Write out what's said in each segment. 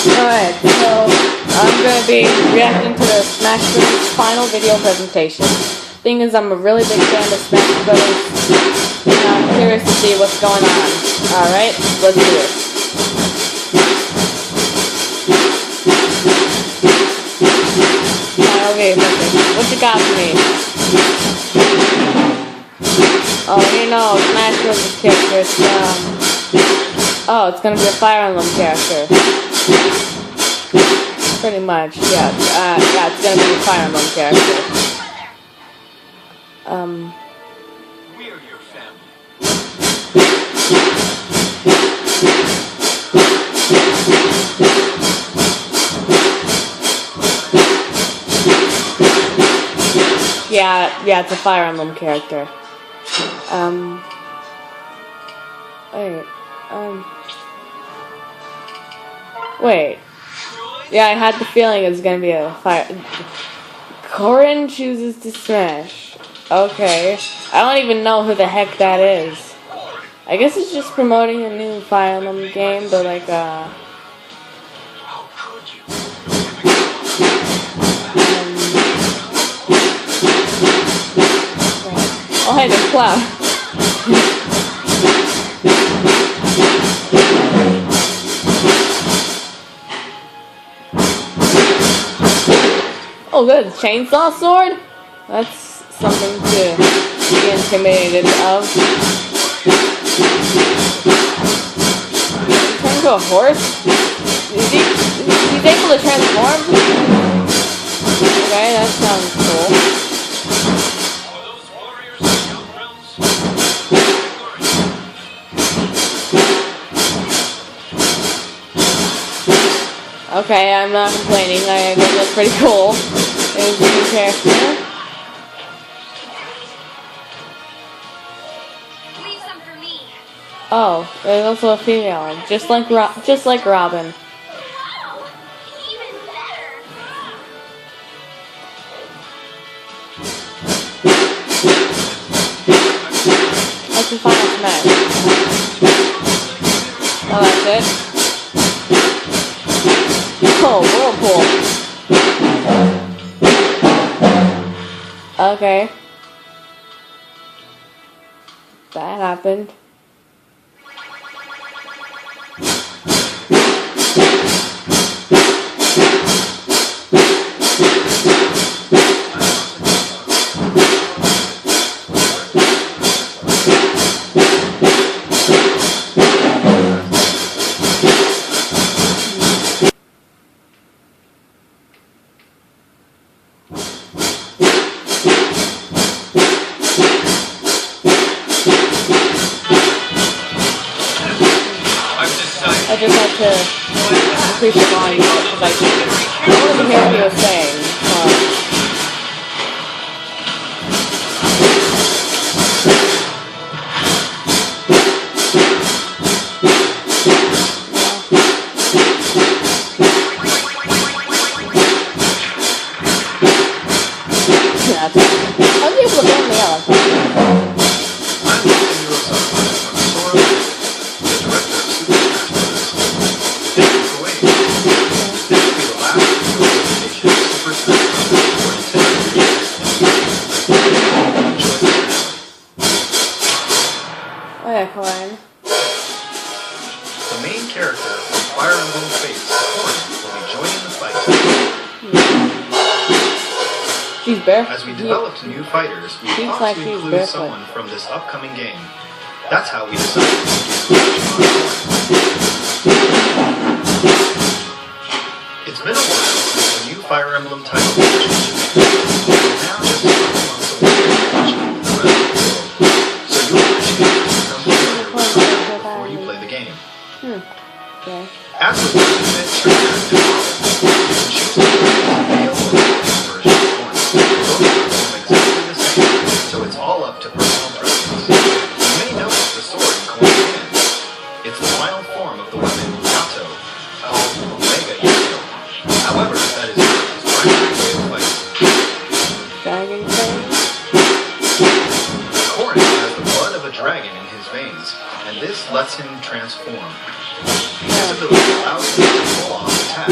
Alright, so I'm going to be reacting to the Smash Bros. Final video presentation. Thing is, I'm a really big fan of Smash Bros. And I'm curious to see what's going on. Alright, let's do it. Okay, perfect. What you got for me? Oh, you know, Smash Bros. Character, it's gonna be a Fire Emblem character. Pretty much, yeah. Yeah, it's gonna be a Fire Emblem character. We're your family. Yeah, it's a Fire Emblem character. Wait. Yeah, I had the feeling it was gonna be a fire. Corrin chooses to smash. Okay. I don't even know who the heck that is. I guess it's just promoting a new Fire Emblem game, but like, oh, hey, there's Cloud. Oh good, chainsaw sword? That's something to be intimidated of. Turn into a horse? He's able to transform? Okay, that sounds cool. Okay, I'm not complaining. I think that's pretty cool. There's a new character. Leave some for me. Oh, there's also a female, just like Robin. Wow, even better. That's the final smash. Oh, that's it. Oh, whirlpool. Okay. That happened. I just had to increase the volume because I wanted to hear what he was saying. I was able to blame the elephant. Corrin. The main character from Fire Emblem Fates, Corrin, will be joining the fight. She's barefoot. As we developed new fighters, we thought to include someone from this upcoming game. That's how we decided to do It's been a while since the new Fire Emblem title was now just a couple months away from launching the rest of the world. So you'll appreciate before you play the game. Okay. As with the event you can choose to play the male or female version of Corrin. Both perform exactly the same, so it's all up to personal preference. You may notice the sword in Corrin's hand. It's the final form of the weapon Yato, called Omega Yato. However, that is not his primary way of fighting. Dragon Thing? Corrin has the blood of a dragon in his veins, and this lets him transform. This ability allows him to pull off attacks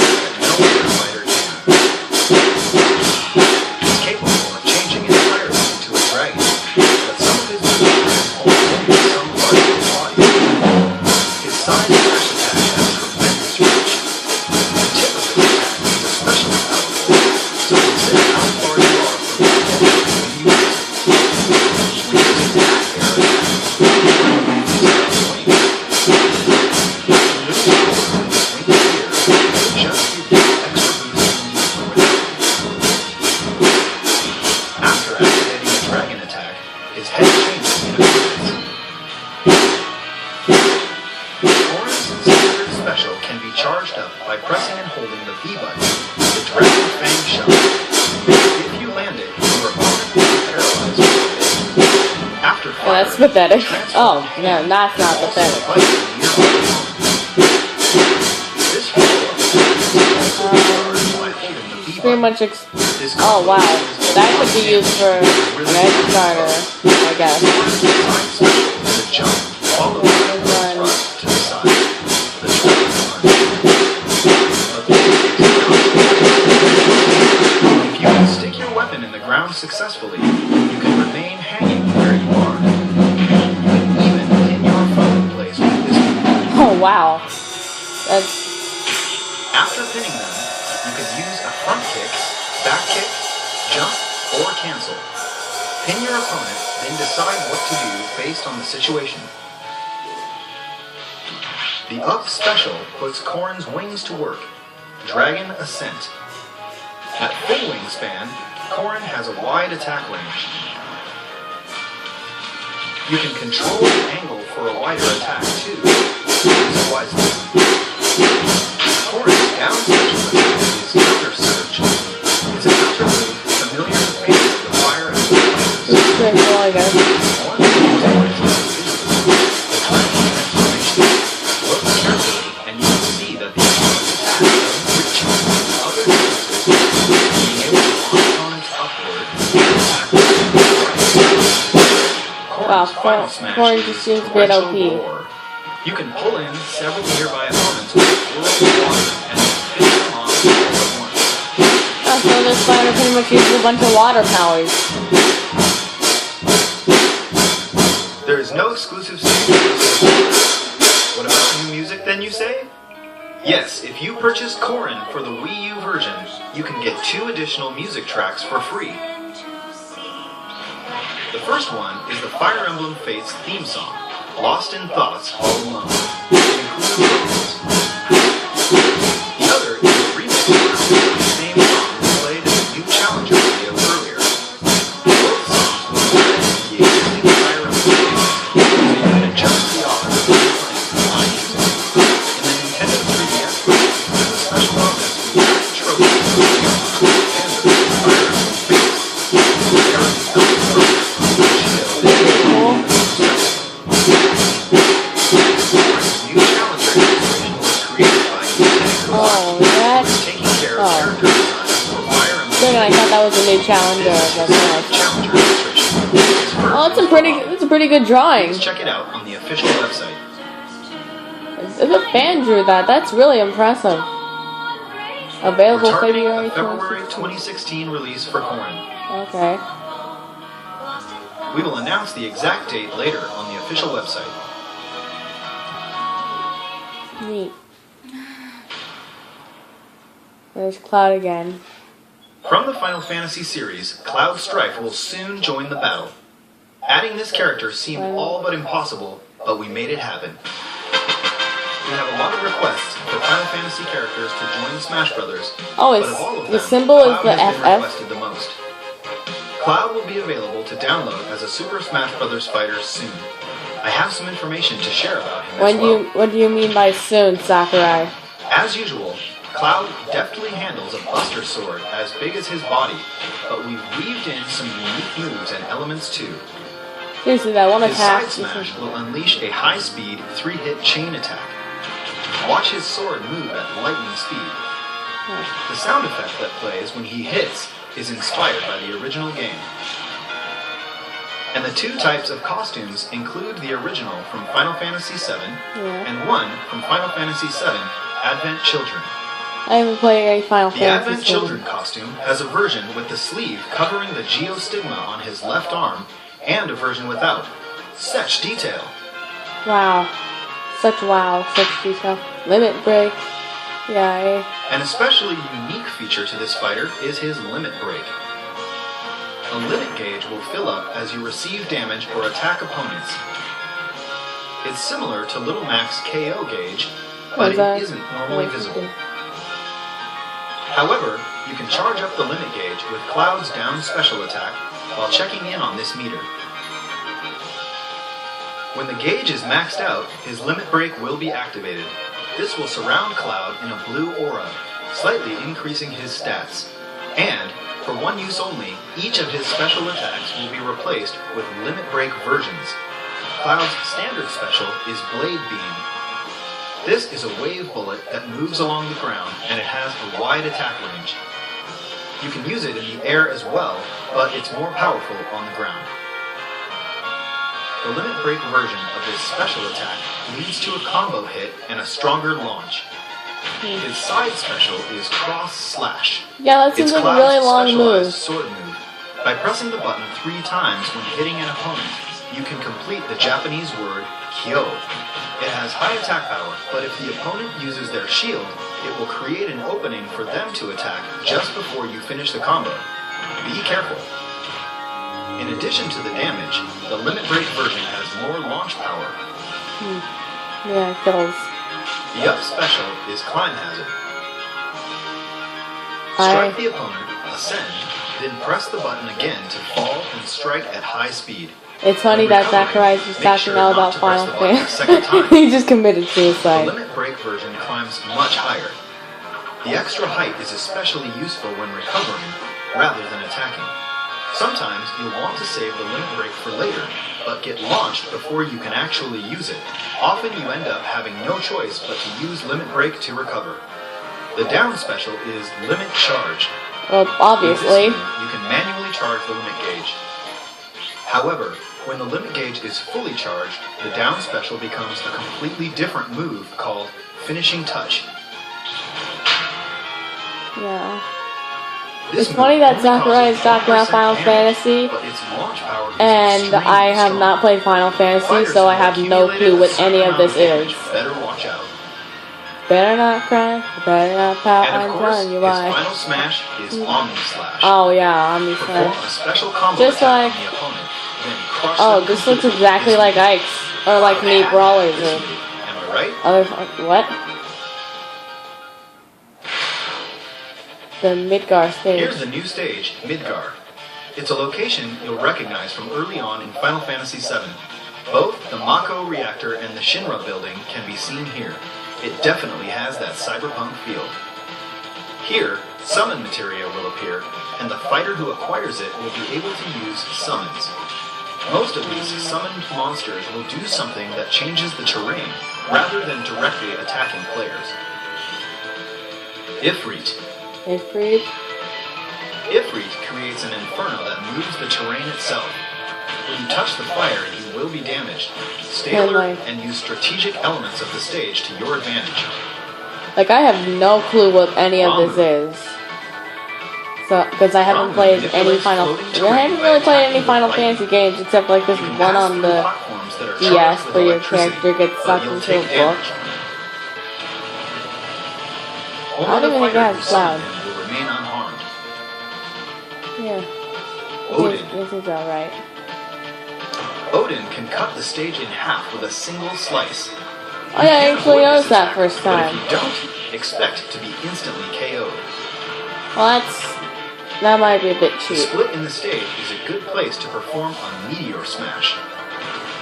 charged up by pressing and holding the B button, the Dragon Fang shot. If you land it, your opponent will be paralyzed for a bit. After Oh, firing, that's pathetic. transfer Oh, the no, hand that's not also pathetic. bites the nearby opponent. This follow-up can also be charged by holding the B Pretty button. much. This Oh wow, that could be used for an edge starter, I guess. Design special is a jump, followed by a thrust to the side. The Dragon Punch. If you can stick your weapon in the ground successfully, you can remain hanging where you are. Even in your phone place with this move. Oh wow, that's After pinning them, you can use a front kick, back kick, jump, or cancel. Pin your opponent, then decide what to do based on the situation. The up special puts Corrin's wings to work. Dragon Ascent. At full wingspan, Corrin has a wide attack range. You can control the angle for a wider attack too. Use it wisely. Corrin's down special is Counter Surge. It's a counter move familiar with many of the fire and pretty cool, I guess. one of the most important the Dragon Transformation. Look carefully and you can see that the opponent's attack doesn't reach other differences, being able to launch opponents upward and attack them Wow, Corrin's final smash Corrin is just seems a bit Torrential OP. Roar. You can pull in several nearby opponents with a whirl of water and finish them off all at once. Oh, so this fighter pretty much uses a bunch of water powers. There is no exclusive What about new music then, you say? Yes, if you purchase Corrin for the Wii U version, you can get 2 additional music tracks for free. The first one is the Fire Emblem Fates theme song, Lost in Thoughts All Alone. It includes vocals. The other is a remix version of the same song played in the new Challenger video earlier. Both songs will be played in the existing Fire Emblem games, so you can adjust the audio of the playing on music. In the Nintendo 3DS version, there's a special bonus with trophies from the and the Fire Emblem Fates. There are the elements from the shield. Cool. New Challenger illustration was created by Nintendo Oh, that. taking care of Oh. character design for Fire Emblem. Good, I thought that was a new challenger. That's nice. Challenger illustration is for Oh, it's a pretty good drawing. Please check it out on the official website. If a fan drew that, that's really impressive. We're Available targeting February a February 2016. 2016 release for Corrin. Okay. We will announce the exact date later on the official website. Neat. There's Cloud again. From the Final Fantasy series, Cloud Strife will soon join the battle. Adding this character seemed all but impossible, but we made it happen. We have a lot of requests for Final Fantasy characters to join Smash Brothers, Oh, but of all of the them, symbol is Cloud the has been FF. requested the most. Cloud will be available to download as a Super Smash Brothers fighter soon. I have some information to share about him as well. What do you mean by soon, Sakurai? As usual, Cloud deftly handles a Buster Sword as big as his body, but we've weaved in some unique moves and elements too. Seriously, that one His attack. side smash will unleash a high-speed 3-hit chain attack. Watch his sword move at lightning speed. The sound effect that plays when he hits is inspired by the original game. And the 2 types of costumes include the original from Final Fantasy VII Yeah. and one from Final Fantasy VII Advent Children. I haven't played any Final The Fantasy. Advent Children costume has a version with the sleeve covering the geostigma on his left arm and a version without. Such detail. Wow. Such detail. Limit break. Yeah. An especially unique feature to this fighter is his limit break. A limit gauge will fill up as you receive damage or attack opponents. It's similar to Little Mac's KO gauge, but it isn't normally visible. However, you can charge up the limit gauge with Cloud's down special attack while checking in on this meter. When the gauge is maxed out, his limit break will be activated. This will surround Cloud in a blue aura, slightly increasing his stats. And, for one use only, each of his special attacks will be replaced with Limit Break versions. Cloud's standard special is Blade Beam. This is a wave bullet that moves along the ground, and it has a wide attack range. You can use it in the air as well, but it's more powerful on the ground. The Limit Break version of his special attack leads to a combo hit and a stronger launch. His side special is Cross Slash. Yeah, that seems It's like a really Cloud's long specialized move. sword move. By pressing the button 3 times when hitting an opponent, you can complete the Japanese word Kyo. It has high attack power, but if the opponent uses their shield, it will create an opening for them to attack just before you finish the combo. Be careful. In addition to the damage, the Limit Break version has more launch power. Yeah, it feels. The up special is Climb Hazard. Strike the opponent, ascend, then press the button again to fall and strike at high speed. It's funny that Zacharias was talking all about Final Fantasy. He just committed The suicide. Limit Break version climbs much higher. The extra height is especially useful when recovering, rather than attacking. Sometimes you'll want to save the Limit Break for later, but get launched before you can actually use it. Often you end up having no choice but to use Limit Break to recover. The down special is Limit Charge. Well, With obviously. this move, you can manually charge the limit gauge. However, when the limit gauge is fully charged, the down special becomes a completely different move called Finishing Touch. Yeah. This It's funny move that only Zacharias causes talking about 1% Final damage, Fantasy, but its launch power is and extremely I have strong. not played Final Fantasy, Fighters so I who have no accumulated clue a what certain any of amount this damage is. Better watch out. Better not cry, better not pout, And I'm of course, telling you his why. final smash is Omni Slash. Oh yeah, I'm Perform Slash. a special combo Just attack like- on the opponent, then crush Oh, them this looks completely. exactly This like move Ike's. Or like me Brawlers This or move, am I right? other what? The Midgar stage. Here's the new stage, Midgar. It's a location you'll recognize from early on in Final Fantasy VII. Both the Mako reactor and the Shinra building can be seen here. It definitely has that cyberpunk feel. Here, summon materia will appear, and the fighter who acquires it will be able to use summons. Most of these summoned monsters will do something that changes the terrain, rather than directly attacking players. Ifrit. Ifrit. Ifrit creates an inferno that moves the terrain itself. When you touch the fire, you will be damaged. Stay And, alert like- and use strategic elements of the stage to your advantage. Like I have no clue what any of this is. So, because I haven't played any Final, I haven't really played any Final Fantasy games except like this You can one pass on through the platforms that are DS charged with where your electricity, character gets but sucked you'll into a take book. damage. I Only don't the even think fighter I have who summoned Cloud. him will remain unharmed. Yeah. Odin. This is alright. Odin can cut the stage in half with a single slice. Oh yeah, I You can actually avoid this noticed that attack, first but time. if you don't, expect to be instantly KO'd. Well, that might be a bit The cheap. split in the stage is a good place to perform a meteor smash.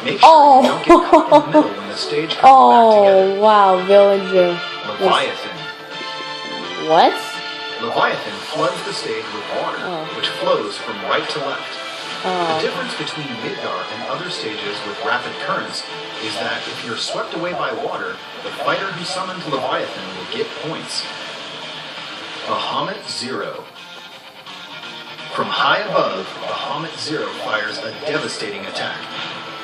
Make sure Oh. you don't get caught in the middle when the stage comes back Oh wow, villager. together. Leviathan. What? Leviathan floods the stage with water, Oh. which flows from right to left. The Oh. difference between Midgar and other stages with rapid currents is that if you're swept away by water, the fighter who summons Leviathan will get points. Bahamut Zero. From high above, Bahamut Zero fires a devastating attack.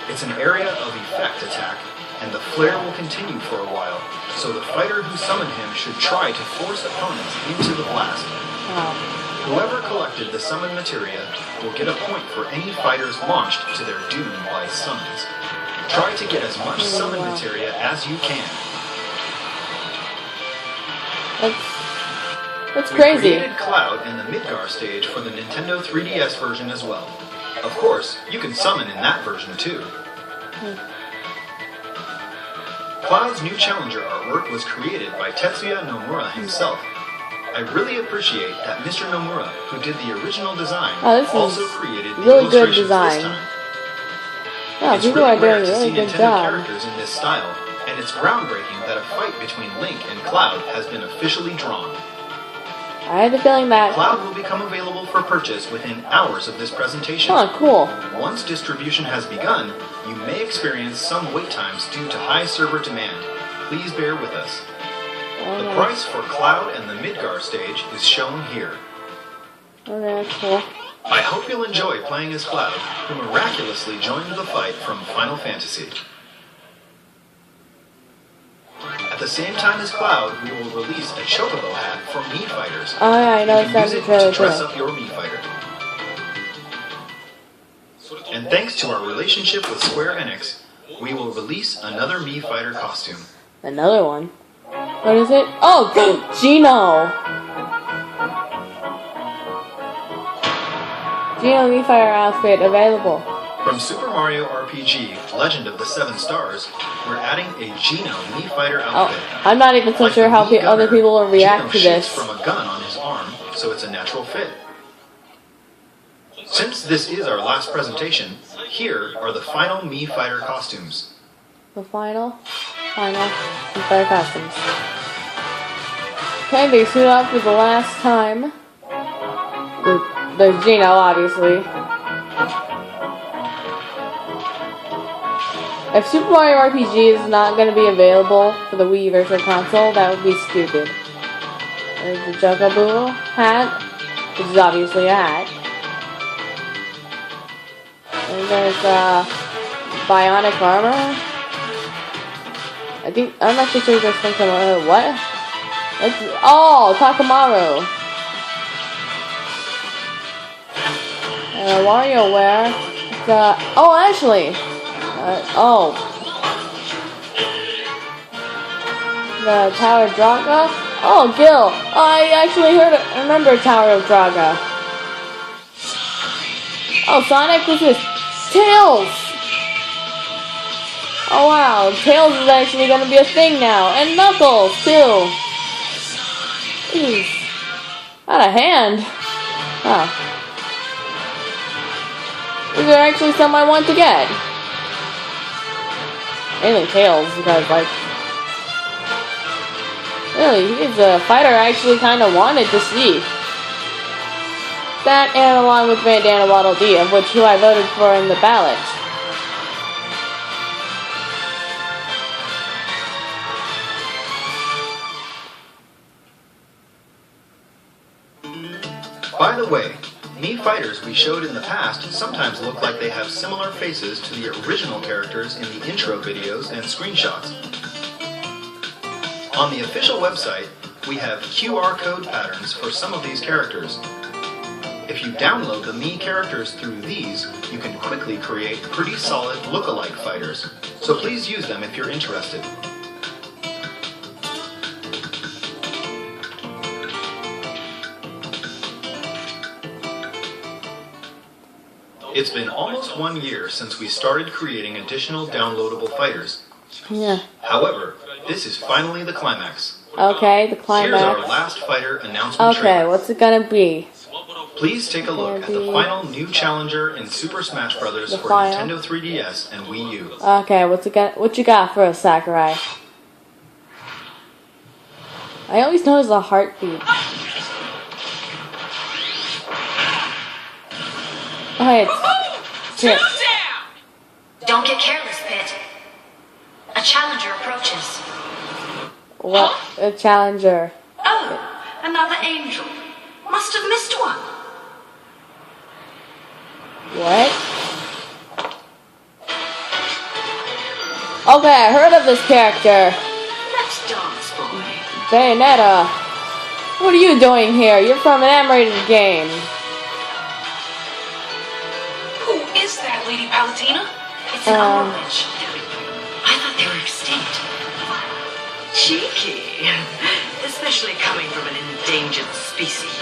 It's an area of effect attack, and the flare will continue for a while, so the fighter who summoned him should try to force opponents into the blast. Oh. Whoever collected the summon materia will get a point for any fighters launched to their doom by summons. Try to get as much summon wow. materia as you can. That's We crazy. created Cloud and the Midgar stage for the Nintendo 3DS version as well. Of course, you can summon in that version too. Cloud's new Challenger artwork was created by Tetsuya Nomura himself. I really appreciate that Mr. Nomura, who did the original design, Oh, this is also created the really good illustrations design. this time. Yeah, It's people really are rare doing a to really see good Nintendo job. characters in this style, and and it's groundbreaking that a fight between Link and Cloud has been officially drawn. I had the feeling that. Cloud will become available for purchase within hours of this presentation. Oh, cool. Once distribution has begun, you may experience some wait times due to high server demand. Please bear with us. The price for Cloud and the Midgar stage is shown here. Okay, that's cool. I hope you'll enjoy playing as Cloud, who miraculously joined the fight from Final Fantasy. At the same time as Cloud, we will release a Chocobo hat for Mii Fighters. Oh yeah, I know You can use that's it really to dress cool. up your Mii Fighter. And thanks to our relationship with Square Enix, we will release another Mii Fighter costume. Another one. What is it? Oh, Gino! Gino Mii Fighter outfit available. From Super Mario RPG, Legend of the Seven Stars, we're adding a Gino Mii Fighter outfit. Oh, I'm not even so Like sure the how Mii other Gunner, people will react to Gino this. shoots from a gun on his arm, so it's a natural fit. Since this is our last presentation, here are the final Mii Fighter costumes. The final Mii Fighter costumes. Okay, they suit up for the last time. There's Gino, obviously. If Super Mario RPG is not going to be available for the Wii Virtual Console, that would be stupid. There's the Chocobo hat, which is obviously a hat. And there's bionic armor. I'm not too sure there's something. What? Oh, Takamaru. WarioWare. Oh, actually. The Tower of Draga. Oh, Gil. I actually remember Tower of Draga. Oh, Sonic, what's this? Tails. Oh wow, Tails is actually gonna be a thing now, and Knuckles too. Jeez. Out of hand. Oh. These are actually some I want to get. Mainly Tails, because like, really, he's a fighter I actually kind of wanted to see. That, and along with Bandana Waddle Dee, of who I voted for in the ballot. By the way, Mii Fighters we showed in the past sometimes look like they have similar faces to the original characters in the intro videos and screenshots. On the official website, we have QR code patterns for some of these characters. If you download the Mii characters through these, you can quickly create pretty solid look-alike fighters, so please use them if you're interested. It's been almost 1 year since we started creating additional downloadable fighters. Yeah. However, this is finally the climax. Okay, the Here's climax. our last fighter announcement Okay, trailer. what's it gonna be? Please take a look at the final new challenger in Super Smash Bros. The for final? Nintendo 3DS and Wii U. Okay, what you got for us, Sakurai? I always notice a heartbeat. Okay, it's Don't get careless, Pit. A challenger approaches. what a challenger. Oh, another angel. Must have missed one. What? Okay, I heard of this character. Let's dance, boy. Bayonetta. What are you doing here? You're from an M-rated game. Who is that, Lady Palutena? It's an Umbridge. I thought they were extinct. Cheeky. Especially coming from an endangered species.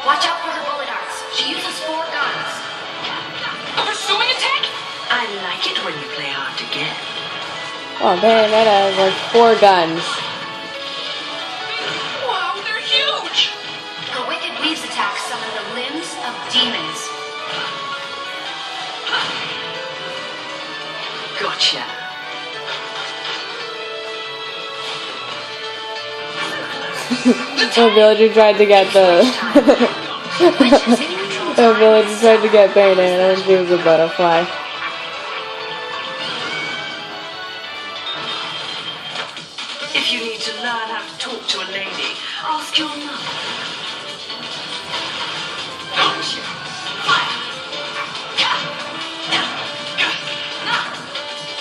Watch out for her bullet darts. She uses 4 guns. A pursuing attack? I like it when you play hard to get. Oh, Bayonetta has like 4 guns. Wow, they're huge! Her wicked weaves attacks summon the limbs of demons. Go Gotcha. The villager tried to get the the villager tried to get Bayonetta and she was a butterfly. If you need to learn how to talk to a lady, ask your mother. Gotcha.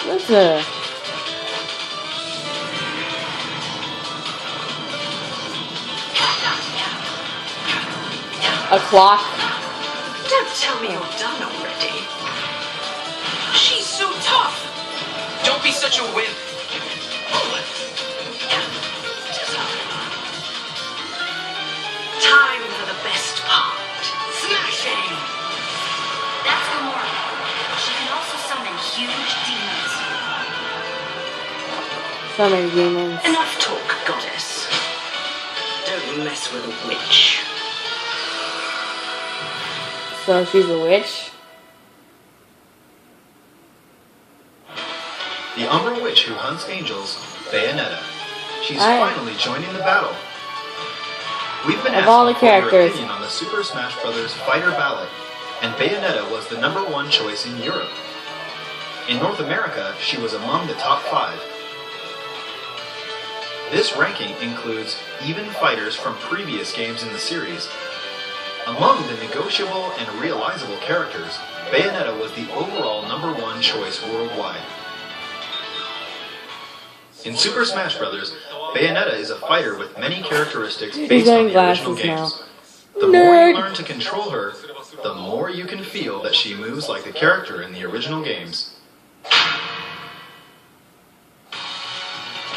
What's a clock? Don't tell me you're done already. She's so tough. Don't be such a wimp. Time for the best part. Smashing. That's Gamora. She can also summon huge demons. Summon demons. Enough talk, goddess. Don't mess with a witch. So she's a witch? The Umbra Witch who hunts angels, Bayonetta. She's Aye. finally joining the battle. We've been Of all asking the for your characters. opinion on the Super Smash Bros. Fighter ballot, and Bayonetta was the #1 choice in Europe. In North America, she was among the top 5. This ranking includes even fighters from previous games in the series. Among the negotiable and realizable characters, Bayonetta was the overall #1 choice worldwide. In Super Smash Bros., Bayonetta is a fighter with many characteristics based on wearing the original glasses games. now. The more Nerd. you learn to control her, the more you can feel that she moves like the character in the original games.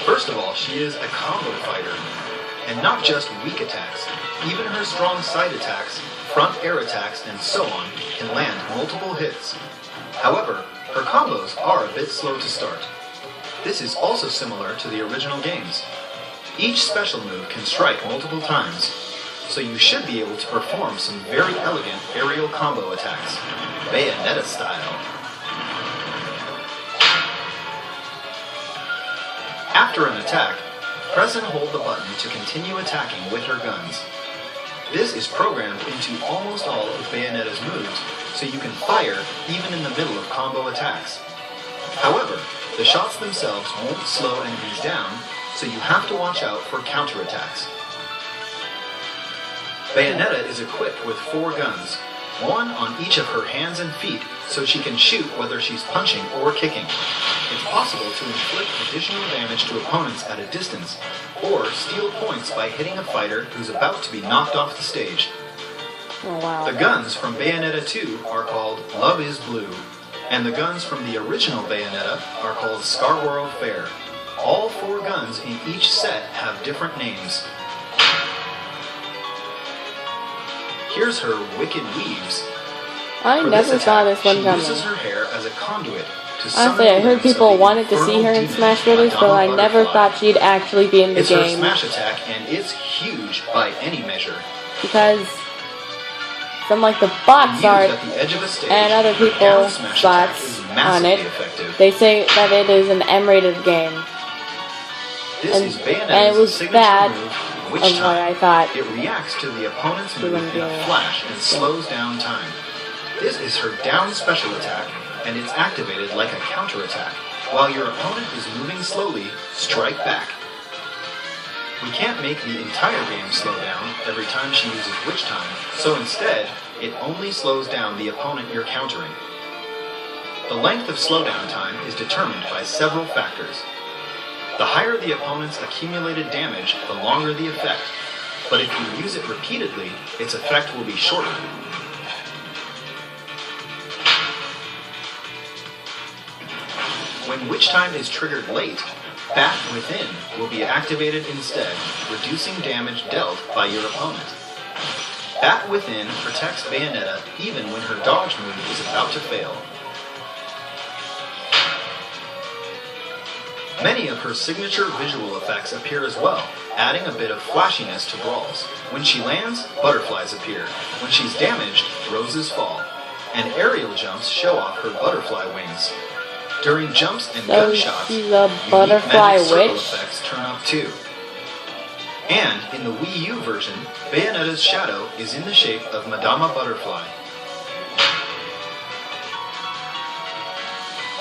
First of all, she is a combo fighter, and not just weak attacks. Even her strong side attacks, front air attacks, and so on can land multiple hits. However, her combos are a bit slow to start. This is also similar to the original games. Each special move can strike multiple times, so you should be able to perform some very elegant aerial combo attacks, Bayonetta style. After an attack, press and hold the button to continue attacking with her guns. This is programmed into almost all of Bayonetta's moves, so you can fire even in the middle of combo attacks. However, the shots themselves won't slow enemies down, so you have to watch out for counterattacks. Bayonetta is equipped with 4 guns, one on each of her hands and feet, so she can shoot whether she's punching or kicking. It's possible to inflict additional damage to opponents at a distance, or steal points by hitting a fighter who's about to be knocked off the stage. Oh wow. The guns from Bayonetta 2 are called Love is Blue, and the guns from the original Bayonetta are called Scarborough Fair. All 4 guns in each set have different names. Here's her Wicked Weaves. I For never this saw attack, this one she coming. uses her hair as a conduit to summon Honestly, I heard limbs of people the wanted to see infernal her in demon, Smash Bros., but I Madonna never Butterfly. thought she'd actually be in the It's her game. smash attack, and it's huge by any measure. Because from like the When box used art at the edge of a stage, and other her people's down smash attack thoughts is on massively it, effective. they say that it is an M-rated game. This and- is and Bayonetta's it was signature bad move, of Witch what Time. I thought. It reacts to the opponent's move Wouldn't in a be- flash and slows down time. This is her down special attack, and it's activated like a counterattack. While your opponent is moving slowly, strike back. We can't make the entire game slow down every time she uses Witch Time, so instead, it only slows down the opponent you're countering. The length of slowdown time is determined by several factors. The higher the opponent's accumulated damage, the longer the effect. But if you use it repeatedly, its effect will be shorter. When Witch Time is triggered late, Bat Within will be activated instead, reducing damage dealt by your opponent. Bat Within protects Bayonetta even when her dodge move is about to fail. Many of her signature visual effects appear as well, adding a bit of flashiness to brawls. When she lands, butterflies appear. When she's damaged, roses fall. And aerial jumps show off her butterfly wings. During jumps and So gunshots, she's a unique butterfly magic circle witch? effects turn up too. And in the Wii U version, Bayonetta's shadow is in the shape of Madama Butterfly.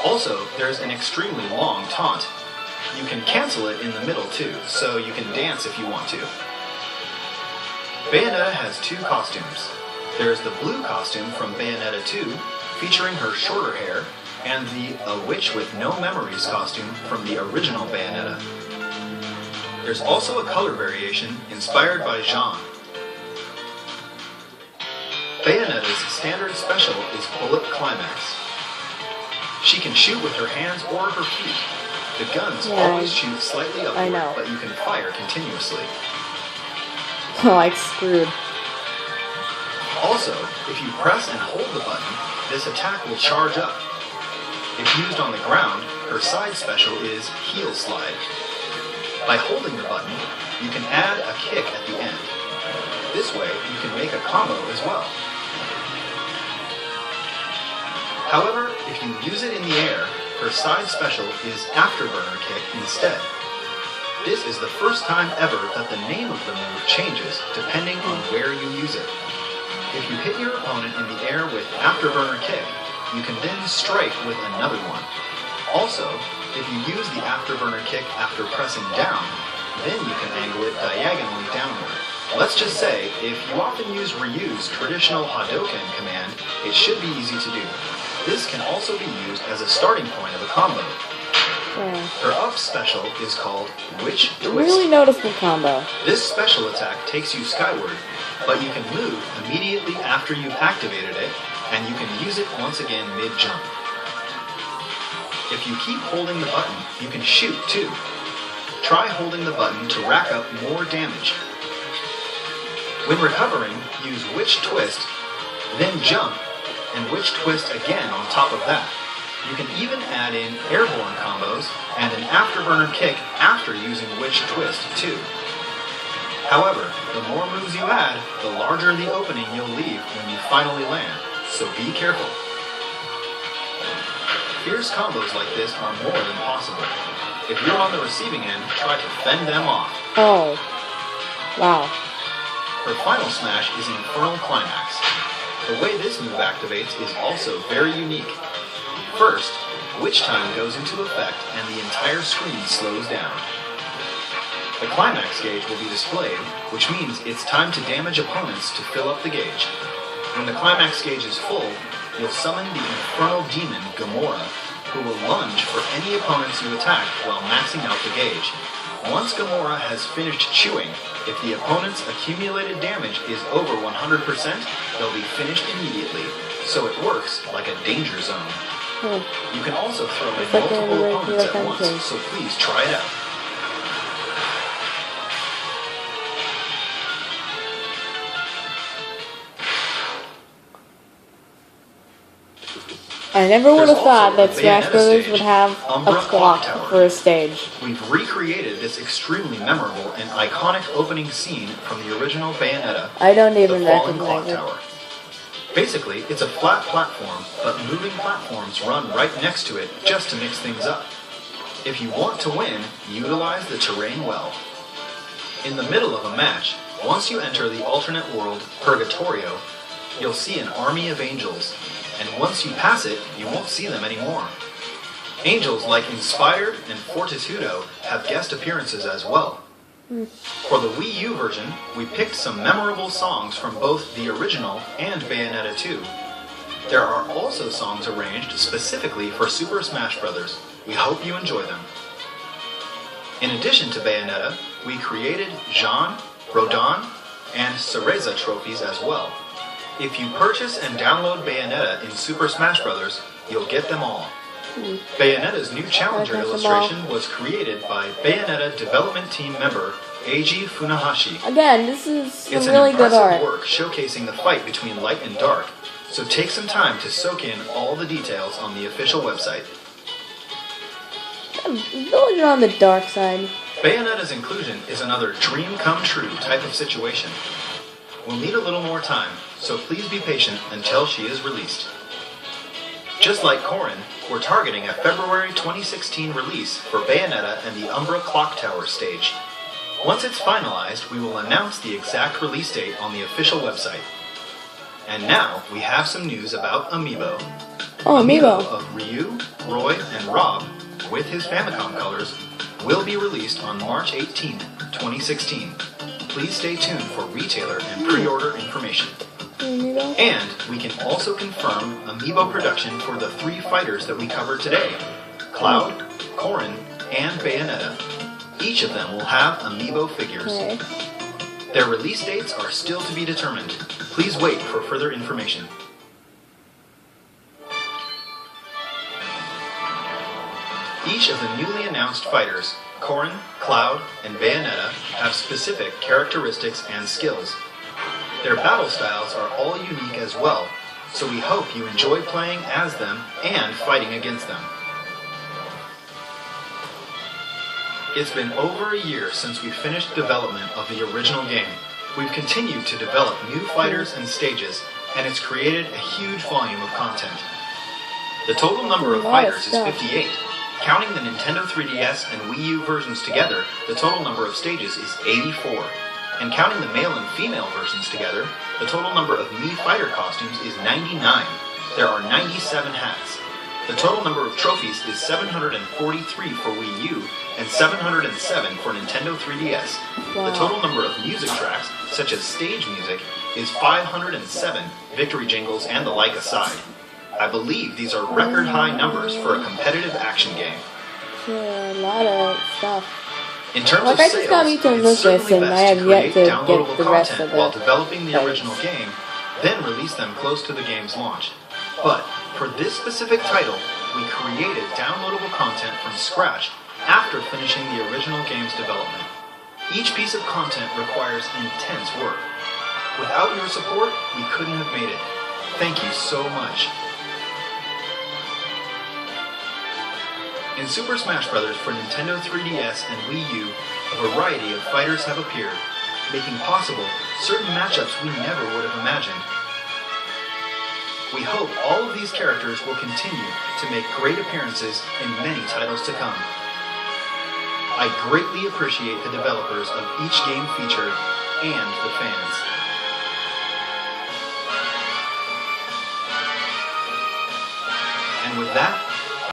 Also, there's an extremely long taunt. You can cancel it in the middle too, so you can dance if you want to. Bayonetta has two costumes. There's the blue costume from Bayonetta 2, featuring her shorter hair, and the A Witch with No Memories costume from the original Bayonetta. There's also a color variation inspired by Jean. Bayonetta's standard special is Bullet Climax. She can shoot with her hands or her feet. The guns always shoot slightly upward, know. but you can fire continuously. Like screwed. Also, if you press and hold the button, this attack will charge up. If used on the ground, her side special is Heel Slide. By holding the button, you can add a kick at the end. This way, you can make a combo as well. However, if you use it in the air, her side special is Afterburner Kick instead. This is the first time ever that the name of the move changes depending on where you use it. If you hit your opponent in the air with Afterburner Kick, you can then strike with another one. Also, if you use the Afterburner Kick after pressing down, then you can angle it diagonally downward. Let's just say, if you often use Ryu's traditional Hadouken command, it should be easy to do. This can also be used as a starting point of a combo. Yeah. Her up special is called Witch Twist. Really noticeable combo. This special attack takes you skyward, but you can move immediately after you've activated it, and you can use it once again mid-jump. If you keep holding the button, you can shoot too. Try holding the button to rack up more damage. When recovering, use Witch Twist, then jump, and Witch Twist again on top of that. You can even add in airborne combos and an Afterburner Kick after using Witch Twist too. However, the more moves you add, the larger the opening you'll leave when you finally land, so be careful. Fierce combos like this are more than possible. If you're on the receiving end, try to fend them off. Oh. Wow. Her final smash is Infernal Climax. The way this move activates is also very unique. First, Witch Time goes into effect and the entire screen slows down. The climax gauge will be displayed, which means it's time to damage opponents to fill up the gauge. When the climax gauge is full, you'll summon the infernal demon Gamora, who will lunge for any opponents you attack while maxing out the gauge. Once Gamora has finished chewing, if the opponent's accumulated damage is over 100%, they'll be finished immediately, so it works like a danger zone. You can also throw in It's like multiple a opponents at regular once, country. so please try it out. I never would have There's thought also that a Smash Bayonetta Brothers stage, would have Umbra a Clock clock Tower. for a stage. We've recreated this extremely memorable and iconic opening scene from the original Bayonetta, I don't the even Fallen Clock recognize it. Tower. Basically, it's a flat platform, but moving platforms run right next to it just to mix things up. If you want to win, utilize the terrain well. In the middle of a match, once you enter the alternate world, Purgatorio, you'll see an army of angels, and once you pass it, you won't see them anymore. Angels like Inspired and Fortitudo have guest appearances as well. For the Wii U version, we picked some memorable songs from both the original and Bayonetta 2. There are also songs arranged specifically for Super Smash Bros. We hope you enjoy them. In addition to Bayonetta, we created Jean, Rodin, and Cereza trophies as well. If you purchase and download Bayonetta in Super Smash Bros., you'll get them all. Bayonetta's new challenger I got them illustration was created by Bayonetta development team member Eiji Funahashi. Again, this is some It's really an good impressive art. work showcasing the fight between light and dark, so take some time to soak in all the details on the official website. Villager on the dark side. Bayonetta's inclusion is another dream come true type of situation. We'll need a little more time, so please be patient until she is released. Just like Corrin, we're targeting a February 2016 release for Bayonetta and the Umbra Clock Tower stage. Once it's finalized, we will announce the exact release date on the official website. And now, we have some news about Amiibo. Oh, Amiibo. Of Ryu, Roy, and Rob, with his Famicom colors, will be released on March 18, 2016. Please stay tuned for retailer and pre-order information. Amiibo. And we can also confirm Amiibo production for the 3 fighters that we covered today: Cloud, Corrin, and Bayonetta. Each of them will have Amiibo figures. Okay. Their release dates are still to be determined. Please wait for further information. Each of the newly announced fighters, Corrin, Cloud, and Bayonetta, have specific characteristics and skills. Their battle styles are all unique as well, so we hope you enjoy playing as them and fighting against them. It's been over a year since we finished development of the original game. We've continued to develop new fighters and stages, and it's created a huge volume of content. The total number of fighters is 58. Counting the Nintendo 3DS and Wii U versions together, the total number of stages is 84. And counting the male and female versions together, the total number of Mii fighter costumes is 99. There are 97 hats. The total number of trophies is 743 for Wii U and 707 for Nintendo 3DS. Wow. The total number of music tracks, such as stage music, is 507, victory jingles and the like aside. I believe these are record high numbers for a competitive action game. Yeah, a lot of stuff. In terms Like, of I sales, just got me to it's Lucas, certainly and I best have to yet create to get downloadable the rest of content the while developing the fights. original game, then release them close to the game's launch. But for this specific title, we created downloadable content from scratch after finishing the original game's development. Each piece of content requires intense work. Without your support, we couldn't have made it. Thank you so much. In Super Smash Bros. For Nintendo 3DS and Wii U, a variety of fighters have appeared, making possible certain matchups we never would have imagined. We hope all of these characters will continue to make great appearances in many titles to come. I greatly appreciate the developers of each game featured and the fans. And with that,